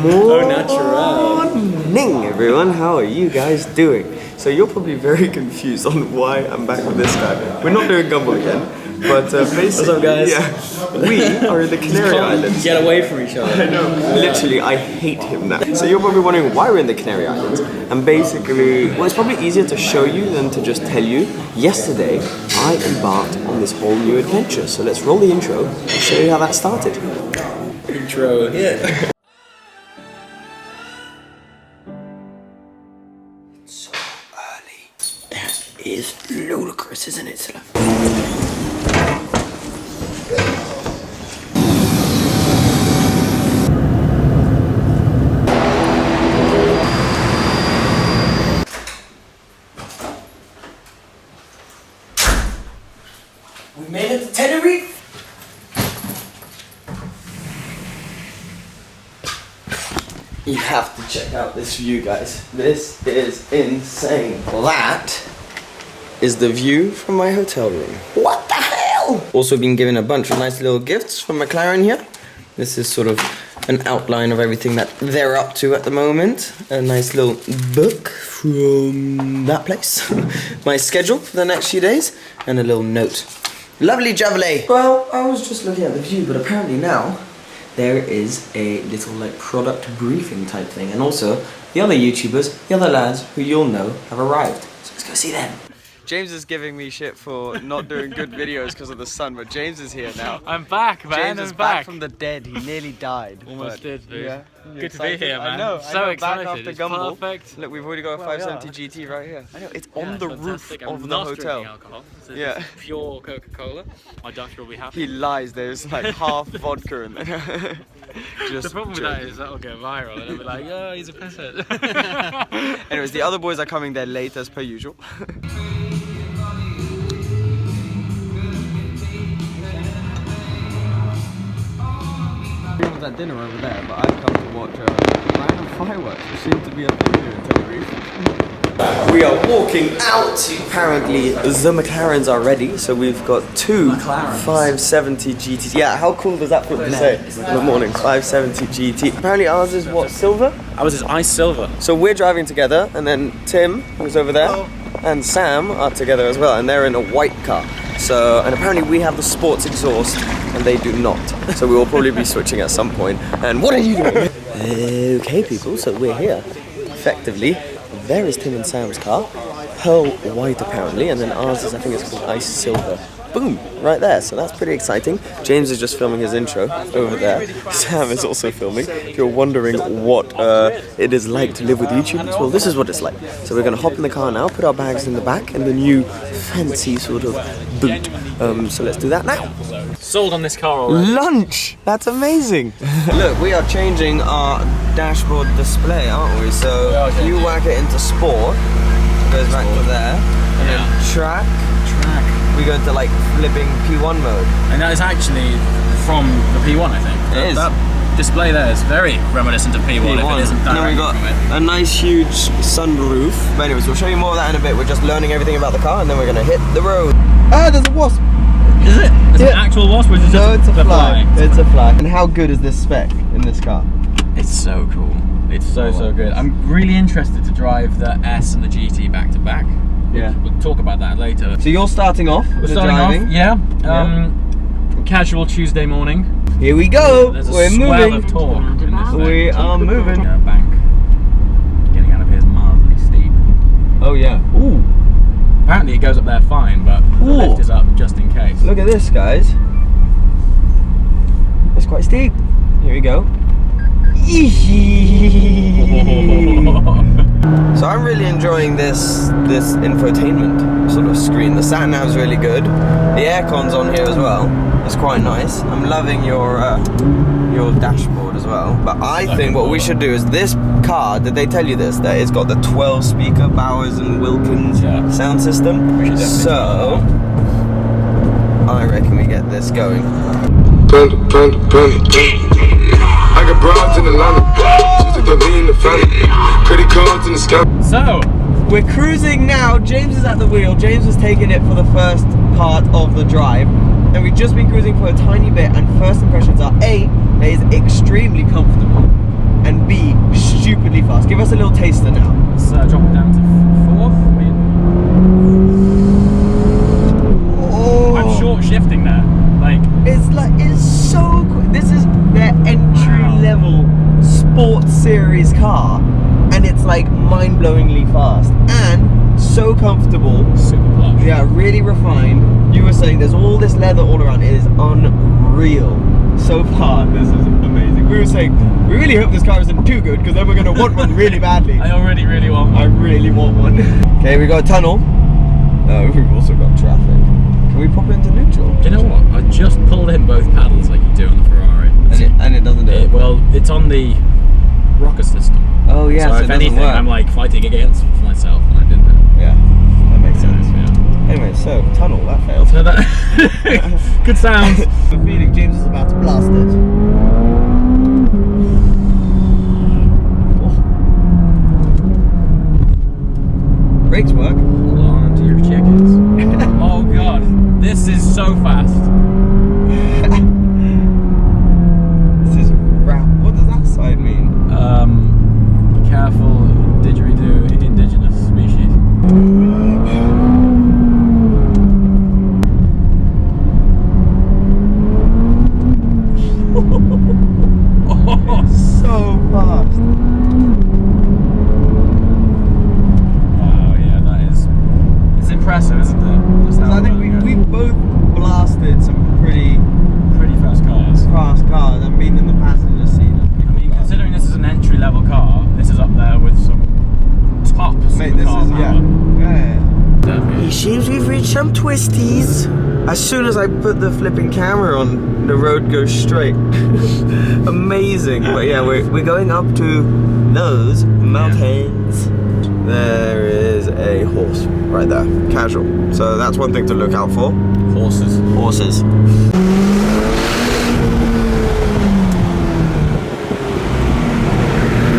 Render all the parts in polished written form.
Morning, everyone. How are you guys doing? So you're probably very confused on why I'm back with this guy. We're not doing Gumball again, but basically, what's up, guys? Yeah, we are in the Canary Islands. Get away from each other. I know. Literally, I hate him now. So you're probably wondering why we're in the Canary Islands. And basically, well, it's probably easier to show you than to just tell you. Yesterday, I embarked on this whole new adventure. So let's roll the intro and show you how that started. Intro here. So early. That is ludicrous, isn't it, Silla? We made it to Tenerife! You have to check out this view, guys. This is insane. That is the view from my hotel room. What the hell? Also been given a bunch of nice little gifts from McLaren here. This is sort of an outline of everything that they're up to at the moment. A nice little book from that place. My schedule for the next few days. And a little note. Lovely jubbly. Well, I was just looking at the view, but apparently now there is a little like product briefing type thing, and also the other YouTubers, the other lads who you'll know have arrived. So let's go see them. James is giving me shit for not doing good videos because of the sun, but James is here now. I'm back, man. James is back from the dead. He nearly died. Almost did, dude. Yeah. Good to be here, man. I know. So excited. Back after It's Gumball. perfect. Look, we've already got a 570 GT right here. I know. It's on the roof of the hotel. Alcohol. So Yeah. Pure Coca-Cola. My doctor will be happy. He lies. There's like half vodka in there. Just the problem with that is that'll go viral and they'll be like, oh, he's a pisshead. Anyways, the other boys are coming there late as per usual. At dinner over there, but I've come to watch random fireworks, which seem to be a thing here in Tenerife. We are walking out. Apparently, the McLarens are ready, so we've got two McLarens. 570 GTs. Yeah, how cool does that feel to say in the morning? 570 GT. Apparently, ours is what, silver? Ours is ice silver. So we're driving together, and then Tim, who's over there, and Sam are together as well, and they're in a white car. So, and apparently we have the sports exhaust, and they do not. So we will probably be switching at some point. And what are you doing? Okay, people, so we're here. Effectively, there is Tim and Sam's car. Pearl white, apparently, and then ours is, I think it's called ice silver. Boom, right there, so that's pretty exciting. James is just filming his intro over there. Sam is also filming. If you're wondering what it is like to live with YouTubers, well, this is what it's like. So we're gonna hop in the car now, put our bags in the back, and the new fancy sort of boot. So let's do that now. Sold on this car already. Lunch! That's amazing! Look, we are changing our dashboard display, aren't we? So you whack it into sport, it goes back to there, and then track. We go into like flipping P1 mode. And that is actually from the P1, I think. It is. That display there is very reminiscent of P1 if it isn't Then we directly got from it. a nice huge sunroof. But anyways, we'll show you more of that in a bit. We're just learning everything about the car and then we're gonna hit the road. Ah, there's a wasp! Is it? Is it an actual wasp or is it just it's a fly. fly? It's a fly. And how good is this spec in this car? It's so cool. It's so good. I'm really interested to drive the S and the GT back to back. Yeah. We'll talk about that later. So you're starting off with the driving? Off, yeah. Casual Tuesday morning. Here we go! There's a We're swell moving! of torque in this thing. We are moving! Bank. Getting out of here is mildly steep. Oh yeah. Ooh! Apparently it goes up there fine, but the lift is up just in case. Look at this, guys. It's quite steep. Here we go. So I'm really enjoying this infotainment sort of screen. The sat nav's really good. The aircon's on here as well. It's quite nice. I'm loving your dashboard as well. But I think what we should do is this car. Did they tell you this? That it's got the 12 speaker Bowers and Wilkins sound system. We should definitely so I reckon we get this going. I got broads in Atlanta, just to throw me in the family. Credit cards in the sky. So, we're cruising now. James is at the wheel. James was taking it for the first part of the drive. And we've just been cruising for a tiny bit, and first impressions are A, that is extremely comfortable, and B, stupidly fast. Give us a little taster now. Let's drop it down to 4th. Oh, I'm short shifting there. Like, it's so quick. This is their entry level sports series car, and it's like mind-blowingly fast and so comfortable. super plush. Yeah, really refined. You were saying there's all this leather all around. It is unreal. So far, this is amazing. We were saying we really hope this car isn't too good, because then we're gonna want one really badly. I already really want I one. really want one. Okay, we got a tunnel. We've also got traffic. Can we pop into neutral? Do you know what? I just pulled in both paddles like you do on the Ferrari. And it doesn't do it. Well, it's on the rocker system. Oh yeah, so so if it doesn't anything, work. I'm like fighting against myself, and I didn't. Yeah, that makes sense. Yeah. Anyway, so tunnel, that failed. So that good sound. I'm feeling James is about to blast it. Brakes work. Hold on to your chickens. Oh god, this is so fast. This is rap. What does that sign mean? Careful, didgeridoo, indigenous species. So fast. Wow, yeah, that is. It's impressive, isn't it? Just how I think well we've both blasted some pretty pretty fast cars. fast cars and been in the passenger seat. I mean, considering this is an entry-level car, this is up there with some top Mate, this supercar is, power. yeah. Definitely. It seems we've reached some twisties. As soon as I put the flipping camera on, the road goes straight. Amazing. But yeah, we're going up to those mountains. There is a horse right there, casual. So that's one thing to look out for. Horses. Horses.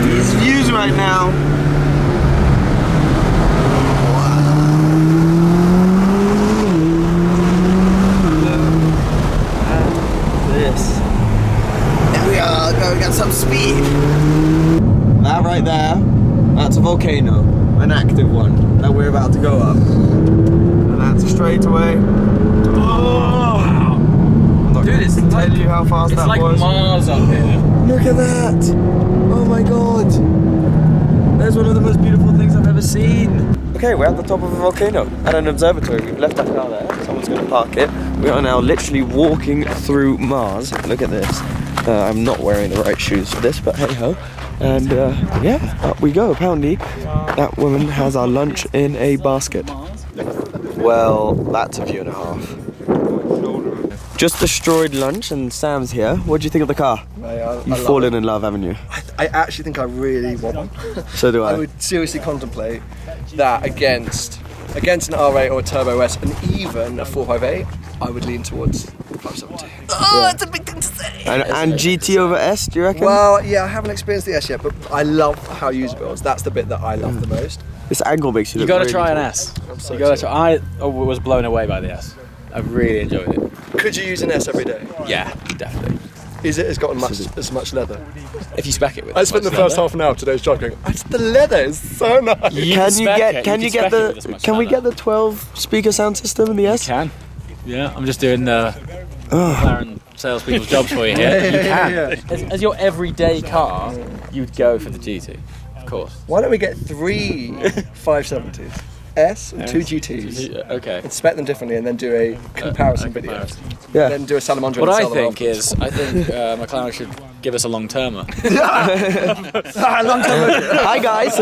These views right now. This. There we are, going at some speed. That right there, that's a volcano, an active one that we're about to go up. And that's a straightaway. Oh! I'm not Dude, gonna it's tell like, you how fast it's that like was. Mars up here. Look at that! Oh my god! There's one of the most beautiful things I've ever seen. Okay, we're at the top of a volcano at an observatory. We've left our car there. Someone's going to park it. We are now literally walking through Mars. Look at this. I'm not wearing the right shoes for this, but hey ho. And yeah, up we go. Apparently, that woman has our lunch in a basket. Well, that's a view and a half. Just destroyed lunch, and Sam's here. What do you think of the car? You've fallen in love, haven't you? I actually think I really want one. So do I. I would seriously contemplate that against an R8 or a Turbo S, and even a 458. I would lean towards 570. Oh, that's a big thing to say. And GT over S, do you reckon? Well, yeah, I haven't experienced the S yet, but I love how usable it is. That's the bit that I love the most. This angle makes you You look gotta really try an cool. S. I'm so You gotta excited. try. I was blown away by the S. I really enjoyed it. Could you use an S every day? Yeah, definitely. Is it has got as much leather? If you spec it with. I spent the first half an hour of today's drive going, the leather is so nice. Can we get the 12 speaker sound system in the S? Can. Yeah, I'm just doing the McLaren salespeople's jobs for you here. You can. As your everyday car, you'd go for the GT, of course. Why don't we get 3 570s? S and 2 GTs. Okay. Inspect them differently and then do a comparison video. Yeah. Then do a salamandra. What and I sell them think afterwards. is, I think McLaren should give us a long termer. Hi guys.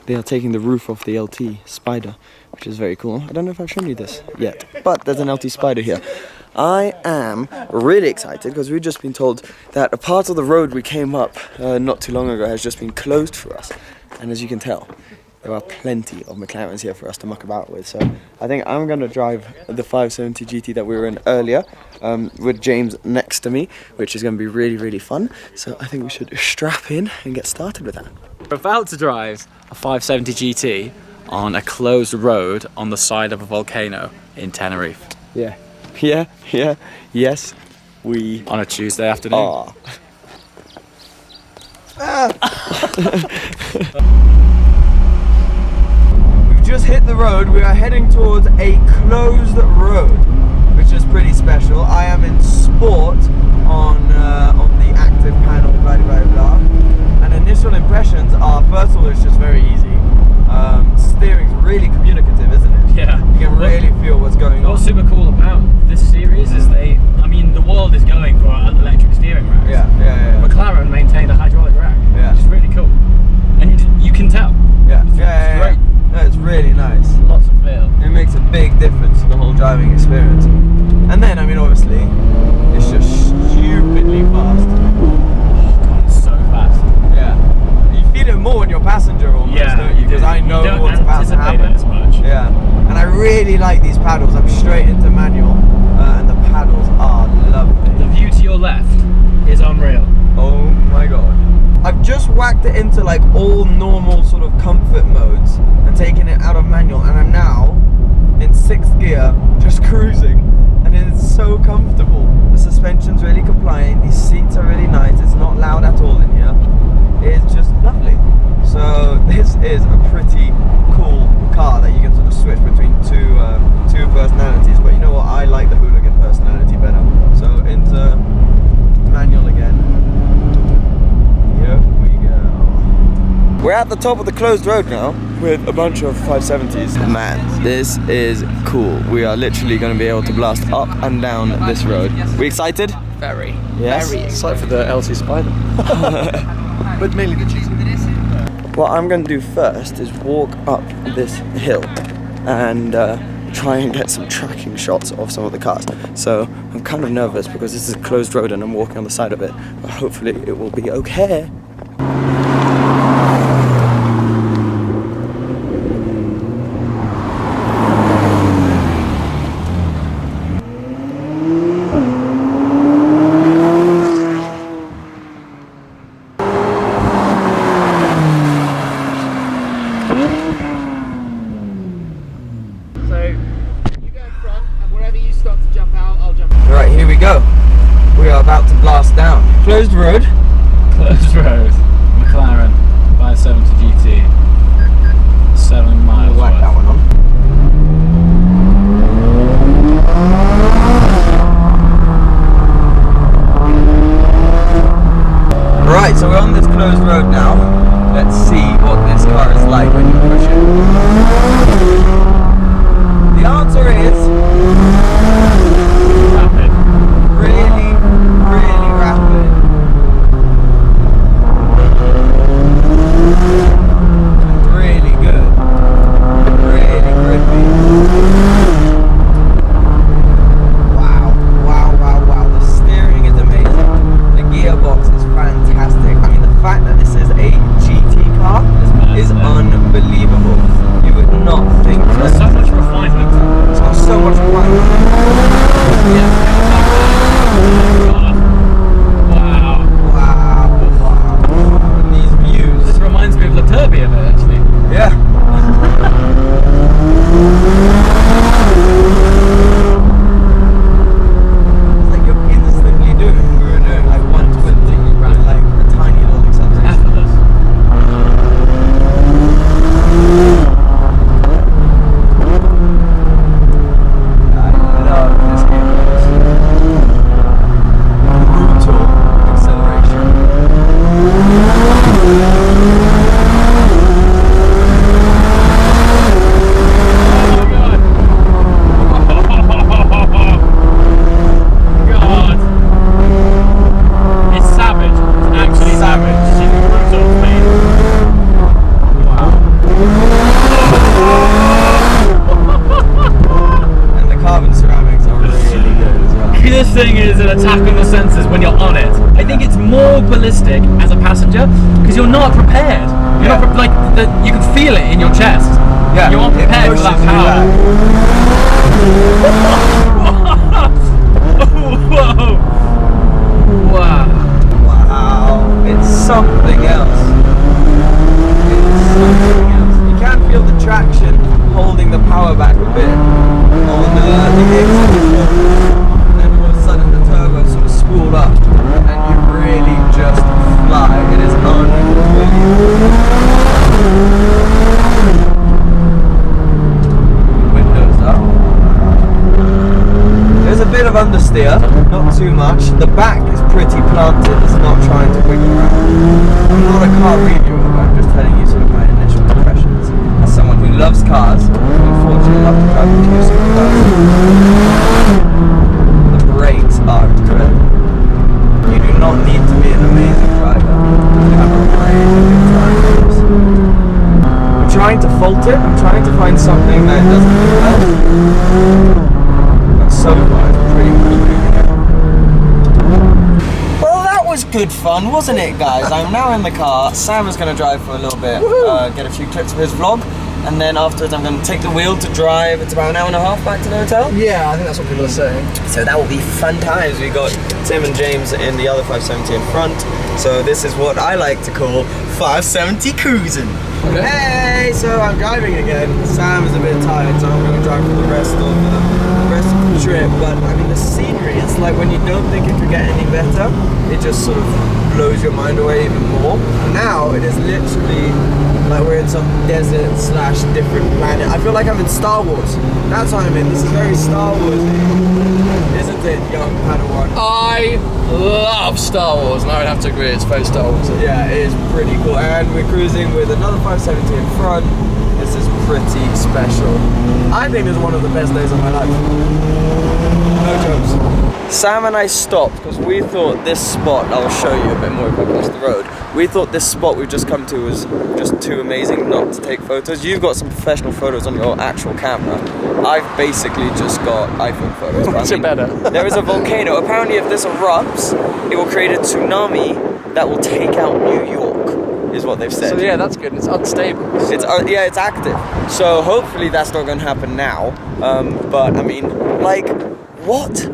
They are taking the roof off the LT Spider, which is very cool. I don't know if I've shown you this yet, but there's an LT Spider here. I am really excited because we've just been told that a part of the road we came up not too long ago has just been closed for us, and as you can tell, there are plenty of McLarens here for us to muck about with. So I think I'm going to drive the 570 GT that we were in earlier with James next to me, which is going to be really, really fun. So I think we should strap in and get started with that. We're about to drive a 570 GT on a closed road on the side of a volcano in Tenerife. Yes. we On a Tuesday afternoon. are. We've just hit the road. We are heading towards a closed road, which is pretty special. I am in sport on the active panel, blah blah blah. And initial impressions are, first of all, it's just very easy. Steering's really communicative, isn't it? Yeah. You can really feel what's going on. What's super cool about this series is the world is going for electric steering racks. Yeah. McLaren maintained a hydraulic rack, Yeah. which is really cool. And you can tell. Yeah. It's great. No, it's really nice. Lots of feel. It makes a big difference to the whole driving experience. And then, obviously, it's just stupidly fast. Oh god, it's so fast. Yeah. You feel it more when you're passenger almost, Yeah, don't you? Because I know you don't what's about to anticipate happen. it as much. Yeah. And I really like these paddles. I'm straight into manual, and the paddles are lovely. The view to your left is unreal. Oh my god. I've just whacked it into like all normal sort of comfort modes and taken it out of manual, and I'm now in 6th gear, just cruising, and it's so comfortable. The suspension's really compliant, these seats are really nice, it's not loud at all in here. It's just lovely. So this is a pretty cool car that you can sort of switch between two personalities, but you know what, I like the hooligan personality better. So into manual again. Here we go. We're at the top of the closed road now with a bunch of 570s. Man, this is cool. We are literally going to be able to blast up and down this road. We excited? Very. Yes. Very excited for the LT Spider. But mainly the GT. What I'm going to do first is walk up this hill and try and get some tracking shots of some of the cars. So I'm kind of nervous because this is a closed road and I'm walking on the side of it, but hopefully it will be okay. Right, here we go. We are about to blast down. Closed road. Closed road. McLaren 570 GT. 7 miles. Whack that one on. Right, so we're on this closed road now. Let's see what this car is like when you push it. The answer is Rapid. really, really rapid. Really good. Really grippy. Wow. The steering is amazing. The gearbox is fantastic. The fact that this is a GT car is unbelievable. You would not think There's so much refinement. it's got so much refinement. Wow. And these views. This reminds me of the Turby a bit, actually. Yeah. It's like you're instantly doing it. We were doing like 120 with like a tiny little acceleration. Effortless. I love this gearbox. Brutal acceleration. God. It's savage. It's actually savage. See the brutal speed. And the carbon ceramics are really good as well. This thing is an attack on the senses when you're on it. I think it's more ballistic as a passenger because you're not prepared. You're not you can feel it in your chest. Yeah, You aren't it prepared for that pushes you power. Whoa! Wow! Wow, it's something else. You can feel the traction holding the power back a bit on the exit. And then all of a sudden the turbo sort of of understeer, not too much. The back is pretty planted, it's not trying to wiggle around. I'm not a car reviewer, but I'm just telling you sort of my initial impressions. As someone who loves cars, unfortunately love to drive a few supercars. The brakes are good. You do not need to be an amazing driver to have a really good time with this. I'm trying to fault it, I'm trying to find something that doesn't do well. But so far it's pretty much moving it. Well, that was good fun, wasn't it, guys? I'm now in the car. Sam is going to drive for a little bit, get a few clips of his vlog. And then afterwards I'm going to take the wheel to drive. It's about an hour and a half back to the hotel. Yeah, I think that's what people are saying. So that will be fun times. We got Tim and James in the other 570 in front. So this is what I like to call 570 cruising. Okay. Hey, so I'm driving again. Sam is a bit tired, so I'm going to drive for the rest of the trip. But I mean, the scenery, it's like when you don't think it could get any better, it just sort of blows your mind away even more. Now it is literally like we're in some desert / different planet. I feel like I'm in Star Wars. That's what I'm in. This is very Star Wars-y, isn't it, young Padawan? I love Star Wars, and I would have to agree, it's very Star Wars. Yeah, it is pretty cool. And we're cruising with another 570 in front. This is pretty special. I think it's one of the best days of my life. No jokes. Sam and I stopped because we thought this spot, I'll show you a bit more if I cross the road. We thought this spot we've just come to was just too amazing not to take photos. You've got some professional photos on your actual camera. I've basically just got iPhone photos. Which are better. There is a volcano. Apparently if this erupts, it will create a tsunami that will take out New York, is what they've said. So yeah, that's good. It's unstable. So. Yeah, it's active. So hopefully that's not going to happen now. But I mean, like, what?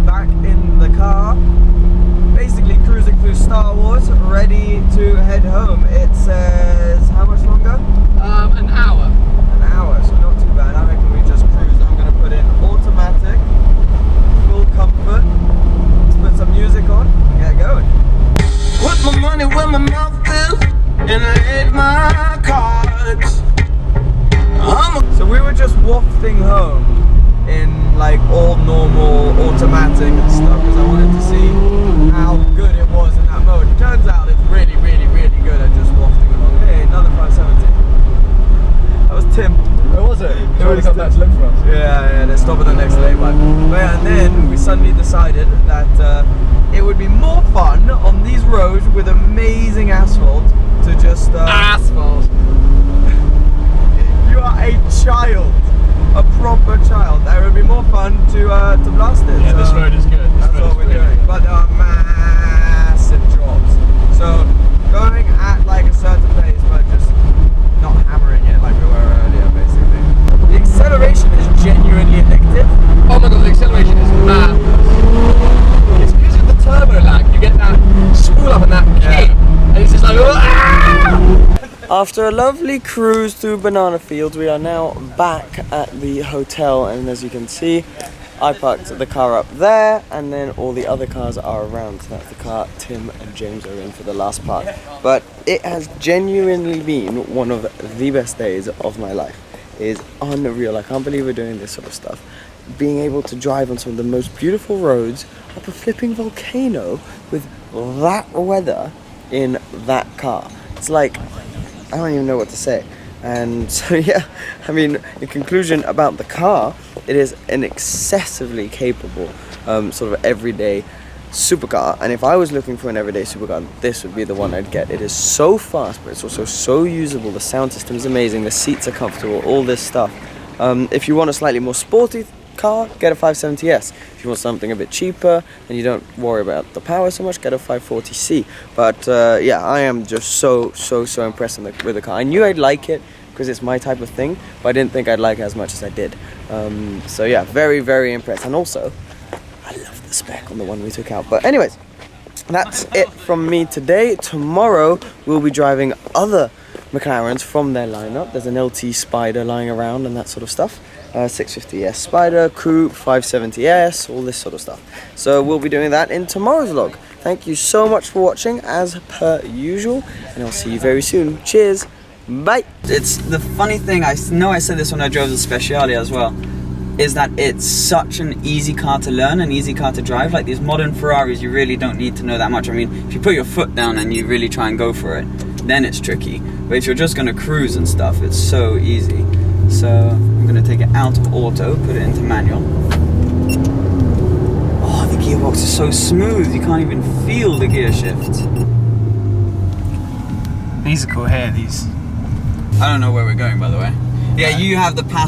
Back in the car, basically cruising through Star Wars, ready to head home. It says how much longer? An hour. An hour, so not too bad. I reckon we just cruised. I'm going to put in automatic, full comfort. Let's put some music on and get going. Put my money where my mouth is, and I hate my cards. So we were just wafting home in like all normal automatic and stuff because I wanted to see how good it was in that mode. It turns out it's really, really, really good at just wafting along. Hey, another 570. That was Tim. Where was it? It's already come back to look for us. Yeah, they stop at the next lay-by. But yeah, and then we suddenly decided that it would be more fun on these roads with amazing asphalt to just... Asphalt! You are a child. A proper child. That would be more fun to blast it. Yeah, this road is good. That's what we're doing. But there are massive drops. So going at like a certain pace, but just not hammering it like we were earlier, basically. The acceleration is genuinely addictive. Oh my god, the acceleration is mad. It's because of the turbo lag. You get that spool up and that kick, and it's just like. After a lovely cruise through banana fields, we are now back at the hotel, and as you can see, I parked the car up there, and then all the other cars are around. So that's the car Tim and James are in for the last part. But it has genuinely been one of the best days of my life. It is unreal. I can't believe we're doing this sort of stuff. Being able to drive on some of the most beautiful roads up a flipping volcano with that weather in that car. It's like, I don't even know what to say. And so yeah, I mean, in conclusion about the car, it is an excessively capable sort of everyday supercar. And if I was looking for an everyday supercar, this would be the one I'd get. It is so fast, but it's also so usable. The sound system is amazing, the seats are comfortable, all this stuff. If you want a slightly more sporty car, get a 570S. If you want something a bit cheaper and you don't worry about the power so much, get a 540C. But yeah, I am just so impressed with the car. I knew I'd like it because it's my type of thing, but I didn't think I'd like it as much as I did. So yeah, very impressed. And also, I love the spec on the one we took out. But anyways, that's it from me today. Tomorrow we'll be driving other McLarens from their lineup. There's an LT Spider lying around and that sort of stuff. 650S Spider, Coupe, 570S, all this sort of stuff. So we'll be doing that in tomorrow's vlog. Thank you so much for watching as per usual, and I'll see you very soon. Cheers, bye. It's the funny thing, I know I said this when I drove the Speciale as well. is that it's such an easy car to learn, an easy car to drive. Like these modern Ferraris, you really don't need to know that much. I mean, if you put your foot down and you really try and go for it, then it's tricky. But if you're just gonna cruise and stuff, it's so easy. So I'm gonna take it out of auto, put it into manual. Oh, the gearbox is so smooth, you can't even feel the gear shift. These are cool here, these. I don't know where we're going, by the way. Yeah, you have the pass